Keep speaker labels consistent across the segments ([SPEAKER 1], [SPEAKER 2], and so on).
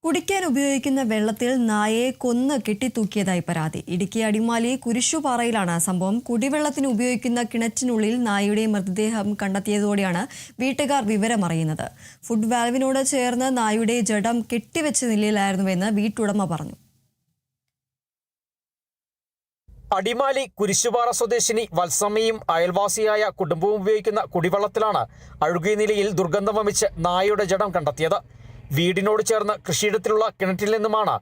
[SPEAKER 1] കുടിക്കാൻ ഉപയോഗിക്കുന്ന വെള്ളത്തിൽ നായയെ കൊന്ന് കെട്ടിത്തൂക്കിയതായി പരാതി. ഇടുക്കി അടിമാലി കുരിശുപാറയിലാണ് സംഭവം. കുടിവെള്ളത്തിന് ഉപയോഗിക്കുന്ന കിണറ്റിനുള്ളിൽ നായയുടെ മൃതദേഹം കണ്ടെത്തിയതോടെയാണ് വീട്ടുകാർ വിവരമറിയുന്നത്. ഫുഡ് വാൽവിനോട് ചേർന്ന് നായയുടെ ജഡം കെട്ടിവെച്ച നിലയിലായിരുന്നുവെന്ന് വീട്ടുടമ പറഞ്ഞു.
[SPEAKER 2] അടിമാലി കുരിശുപാറ സ്വദേശിനി വത്സമ്മയും അയൽവാസിയായ കുടുംബവും ഉപയോഗിക്കുന്ന കുടിവെള്ളത്തിലാണ് അഴുകിയ നിലയിൽ ദുർഗന്ധം വമിച്ച് നായയുടെ ജഡം കണ്ടെത്തിയത്. വീടിനോട് ചേർന്ന് കൃഷിയിടത്തിലുള്ള കിണറ്റിൽ നിന്നുമാണ്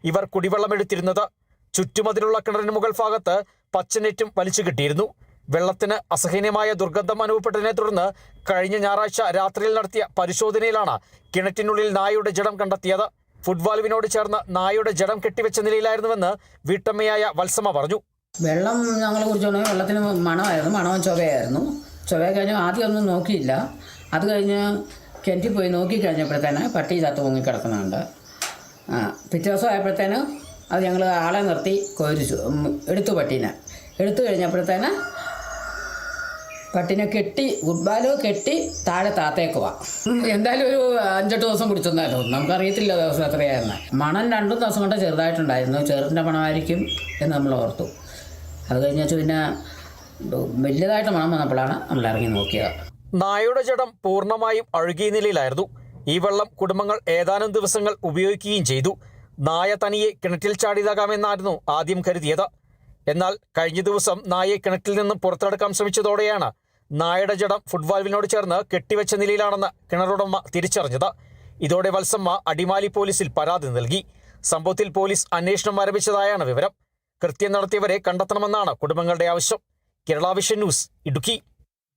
[SPEAKER 2] ഇവർ കുടിവെള്ളം എടുത്തിരുന്നത്. ചുറ്റുമതിലുള്ള കിണറിന് മുകൾ ഭാഗത്ത് പച്ചനെറ്റും വലിച്ചു കെട്ടിയിരുന്നു. വെള്ളത്തിന് അസഹനീയമായ ദുർഗന്ധം അനുഭവപ്പെട്ടതിനെ തുടർന്ന് കഴിഞ്ഞ ഞായറാഴ്ച രാത്രിയിൽ നടത്തിയ പരിശോധനയിലാണ് കിണറ്റിനുള്ളിൽ നായയുടെ ജഡം കണ്ടെത്തിയത്. ഫുഡ് വാൽവിനോട് ചേർന്ന് നായയുടെ ജഡം കെട്ടിവെച്ച നിലയിലായിരുന്നുവെന്ന് വീട്ടമ്മയായ വത്സമ്മ പറഞ്ഞു.
[SPEAKER 3] വെള്ളം ഞങ്ങൾ കുടിച്ചോണ്ടെങ്കിൽ വെള്ളത്തിന് മണവും ചൊവയായിരുന്നു. ചൊവ കഴിഞ്ഞ് ആദ്യം ഒന്നും നോക്കിയില്ല. അത് കഴിഞ്ഞ് കിണറ്റിൽ പോയി നോക്കിക്കഴിഞ്ഞപ്പോഴത്തേന് പട്ടി ചത്ത് പൊങ്ങിക്കിടക്കുന്നുണ്ട്. പിറ്റേ ദിവസം ആയപ്പോഴത്തേന് അത് ഞങ്ങൾ ആളെ നിർത്തി കോരിച്ചു എടുത്തു. പട്ടീനെ എടുത്തു കഴിഞ്ഞപ്പോഴത്തേന് പട്ടീനെ കെട്ടി ഫുട്ബാല് കെട്ടി താഴെ താത്തേക്കുവാ. എന്തായാലും ഒരു 5-8 ദിവസം കുടിച്ചെന്നായിരുന്നു. നമുക്കറിയത്തില്ല ദിവസം എത്രയായിരുന്നു. മണം 2 ദിവസം കൊണ്ട് ചെറുതായിട്ടുണ്ടായിരുന്നു. ചെറുതിൻ്റെ മണമായിരിക്കും എന്ന് നമ്മൾ ഓർത്തു. അത് കഴിഞ്ഞാൽ പിന്നെ വലിയതായിട്ട് മണം വന്നപ്പോഴാണ് നമ്മൾ ഇറങ്ങി നോക്കിയത്.
[SPEAKER 2] നായയുടെ ജഡം പൂർണ്ണമായും അഴുകിയ നിലയിലായിരുന്നു. ഈ വെള്ളം കുടുംബങ്ങൾ ഏതാനും ദിവസങ്ങൾ ഉപയോഗിക്കുകയും ചെയ്തു. നായ തനിയെ കിണറ്റിൽ ചാടിയതാകാമെന്നായിരുന്നു ആദ്യം കരുതിയത്. എന്നാൽ കഴിഞ്ഞ ദിവസം നായയെ കിണറ്റിൽ നിന്നും പുറത്തെടുക്കാൻ ശ്രമിച്ചതോടെയാണ് നായയുടെ ജഡം ഫുഡ് വാൽവിനോട് ചേർന്ന് കെട്ടിവെച്ച നിലയിലാണെന്ന് കിണറുടമ തിരിച്ചറിഞ്ഞത്. ഇതോടെ വത്സമ്മ അടിമാലി പോലീസിൽ പരാതി നൽകി. സംഭവത്തിൽ പോലീസ് അന്വേഷണം ആരംഭിച്ചതായാണ് വിവരം. കൃത്യം നടത്തിയവരെ കണ്ടെത്തണമെന്നാണ് കുടുംബങ്ങളുടെ ആവശ്യം. Kerala vision news, Idukki.